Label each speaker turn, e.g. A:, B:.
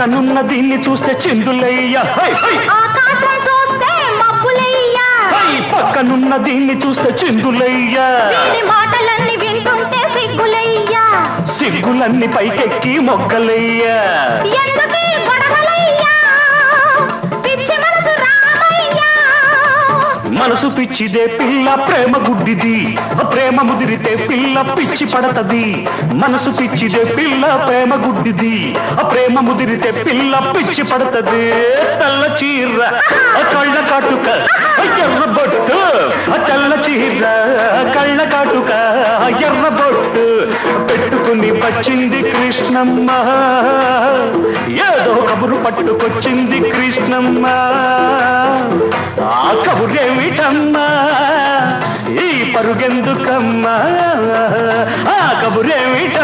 A: పక్కనున్న దీన్ని చూస్తే చిందులయ్యా,
B: ఆకాశం చూస్తే మబ్బులయ్యా,
A: పక్కనున్న దీన్ని చూస్తే చిందులయ్యా,
B: మాటలన్నీ వింటుంటే సిగ్గులయ్యా,
A: సిగ్గులన్నీ పైకెక్కి మొగ్గలయ్యా,
B: ఎందుకీ గొడవలయ్యా, పిచ్చి మనసు రామయ్యా.
A: మనసు పిచ్చిదే పిల్ల ప్రేమ గుడ్డిది, ప్రేమ ముదిరితే పిల్ల పిచ్చి పడతది. మనసు పిచ్చిదే పిల్ల ప్రేమ గుడ్డిది, ప్రేమ ముదిరితే పిల్ల పిచ్చి పడతది. తెల్ల చీర కళ్ళ కాటుక ఎర్ర బొట్టు, తెల్ల చీర కళ్ళ కాటుక ఎర్ర బొట్టు పెట్టుకుని వచ్చింది కృష్ణమ్మ, ఏదో కబురు పట్టుకొచ్చింది కృష్ణమ్మ. ఆ కబురేమిటమ్మా, ఈ పరుగెందుకమ్మా, ఆ కబురేమిటమ్మా.